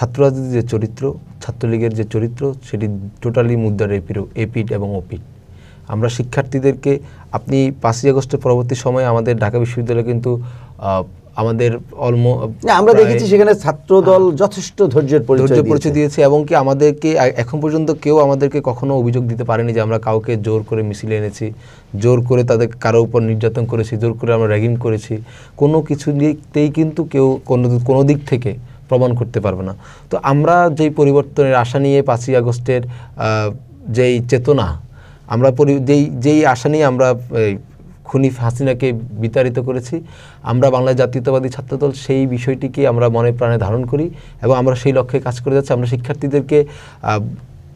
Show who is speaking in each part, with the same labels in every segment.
Speaker 1: ছাত্র রাজনীতির যে চরিত্র, ছাত্রলীগের যে চরিত্র, সেটি টোটালি মুদ্রার এপিঠ এবং ওপিঠ। আমরা শিক্ষার্থীদেরকে, আপনি 5ই আগস্টের পরবর্তী সময়ে আমাদের ঢাকা বিশ্ববিদ্যালয়ে কিন্তু আমাদের
Speaker 2: আমরা দেখেছি সেখানে ছাত্রদল যথেষ্ট ধৈর্যের পরিচয়
Speaker 1: দিয়েছে, এবং কি আমাদেরকে এখন পর্যন্ত কেউ আমাদেরকে কখনো অভিযোগ দিতে পারেনি যে আমরা কাউকে জোর করে মিছিলে এনেছি, জোর করে তাদের কারো উপর নির্যাতন করেছি, জোর করে আমরা র্যাগিং করেছি। কোনো কিছুতেই কিন্তু কেউ কোনো দিক থেকে প্রমাণ করতে পারবে না। তো আমরা যেই পরিবর্তনের আশা নিয়ে 5ই আগস্টের যেই চেতনা, আমরা যেই আশা নিয়ে আমরা খুনি হাসিনাকে বিতাড়িত করেছি, আমরা বাংলাদেশ জাতীয়তাবাদী ছাত্রদল সেই বিষয়টিকে আমরা মনে প্রাণে ধারণ করি এবং আমরা সেই লক্ষ্যে কাজ করে যাচ্ছি। আমরা শিক্ষার্থীদেরকে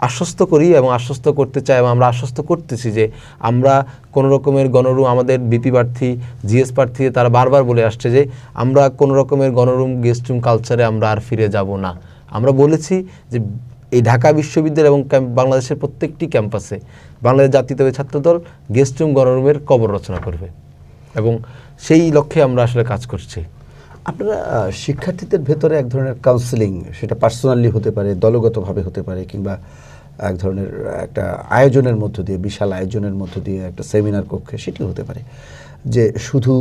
Speaker 1: আশ্বস্ত করি এবং আশ্বস্ত করতে চাই, এবং আমরা আশ্বস্ত করতেছি যে আমরা কোনো রকমের গণরুম, আমাদের বিপি প্রার্থী, জিএস প্রার্থী তারা বারবার বলে আসছে যে আমরা কোনো রকমের গণরুম, গেস্ট রুম কালচারে আমরা আর ফিরে যাব না। আমরা বলেছি যে এই ঢাকা বিশ্ববিদ্যালয় এবং বাংলাদেশের প্রত্যেকটি ক্যাম্পাসে বাংলাদেশ জাতীয়তাবাদী ছাত্রদল গেস্ট রুম, গণরুমের কবর রচনা করবে, এবং সেই লক্ষ্যে আমরা আসলে কাজ করছি।
Speaker 2: আপনারা শিক্ষার্থীদের ভেতরে এক ধরনের কাউন্সেলিং, সেটা পার্সোনালি হতে পারে, দলগতভাবে হতে পারে, কিংবা এক ধরনের একটা আয়োজনের মধ্য দিয়ে, বিশাল আয়োজনের মধ্য দিয়ে একটা সেমিনার কক্ষে সেটি হতে পারে, যে শুধু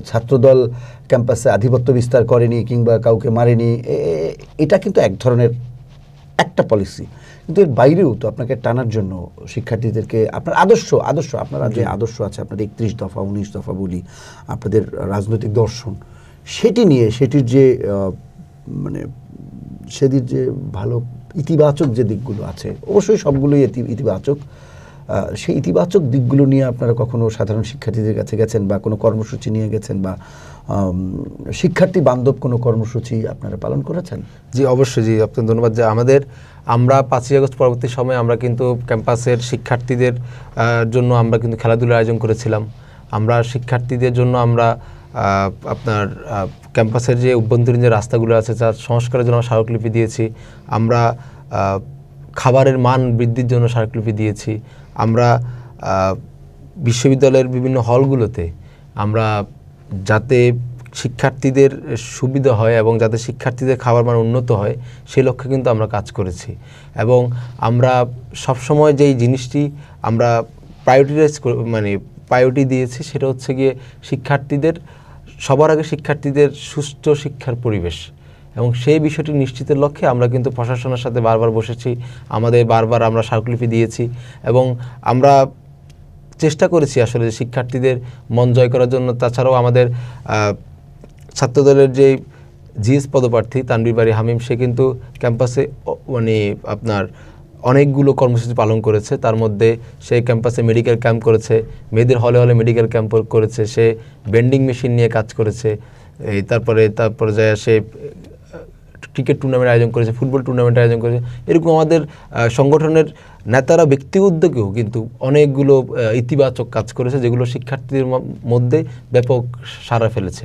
Speaker 2: ছাত্রদল ক্যাম্পাসে আধিপত্য বিস্তার করেনি কিংবা কাউকে মারেনি, এটা কিন্তু এক ধরনের একটা পলিসি, কিন্তু এর বাইরেও তো আপনাকে টানার জন্য শিক্ষার্থীদেরকে আপনার আদর্শ আপনারা যে আদর্শ আছে, আপনার 31 দফা 19 দফা বলি, আপনাদের রাজনৈতিক দর্শন, সেটি নিয়ে সেটির যে মানে সেটির যে ভালো ইতিবাচক যে দিকগুলো আছে, অবশ্যই সবগুলোই ইতিবাচক, সেই ইতিবাচক দিকগুলো নিয়ে আপনারা কখনো সাধারণ শিক্ষার্থীদের কাছে গেছেন বা কোনো কর্মসূচি নিয়ে গেছেন বা শিক্ষার্থী বান্ধব কোনো কর্মসূচি আপনারা পালন করেছেন?
Speaker 1: জি অবশ্যই, জি আপনাকে ধন্যবাদ। যে আমরা 5ই আগস্ট পরবর্তী সময়ে আমরা কিন্তু ক্যাম্পাসের শিক্ষার্থীদের জন্য আমরা কিন্তু খেলাধুলার আয়োজন করেছিলাম। আমরা শিক্ষার্থীদের জন্য আমরা আপনার ক্যাম্পাসের যে অভ্যন্তরীণ যে রাস্তাগুলো আছে তার সংস্কারের জন্য স্মারকলিপি দিয়েছি। আমরা খাবারের মান বৃদ্ধির জন্য স্মারকলিপি দিয়েছি। আমরা বিশ্ববিদ্যালয়ের বিভিন্ন হলগুলোতে আমরা যাতে শিক্ষার্থীদের সুবিধা হয় এবং যাতে শিক্ষার্থীদের খাবার মান উন্নত হয় সেই লক্ষ্যে কিন্তু আমরা কাজ করেছি। এবং আমরা সবসময় যেই জিনিসটি আমরা প্রায়োরিটি দিয়েছি সেটা হচ্ছে গিয়ে সবার আগে শিক্ষার্থীদের সুষ্ঠু শিক্ষার পরিবেশ, এবং সেই বিষয়টি নিশ্চিতের লক্ষ্যে আমরা কিন্তু প্রশাসনের সাথে বারবার বসেছি, বারবার আমরা স্মারকলিপি দিয়েছি, এবং আমরা চেষ্টা করেছি আসলে শিক্ষার্থীদের মন জয় করার জন্য। তাছাড়াও আমাদের ছাত্রদলের যে জিএস পদপ্রার্থী তানভীর বারী হামিম, সে কিন্তু ক্যাম্পাসে আপনার অনেকগুলো কর্মসূচি পালন করেছে। তার মধ্যে সে ক্যাম্পাসে মেডিকেল ক্যাম্প করেছে, মেয়েদের হলে হলে মেডিকেল ক্যাম্প করেছে, সে বেন্ডিং মেশিন নিয়ে কাজ করেছে, তারপরে যায় সে ক্রিকেট টুর্নামেন্ট আয়োজন করেছে, ফুটবল টুর্নামেন্ট আয়োজন করেছে। এরকম আমাদের সংগঠনের নেতারা ব্যক্তিগত উদ্যোগেও কিন্তু অনেকগুলো ইতিবাচক কাজ করেছে, যেগুলো শিক্ষার্থীদের মধ্যে ব্যাপক সাড়া ফেলেছে।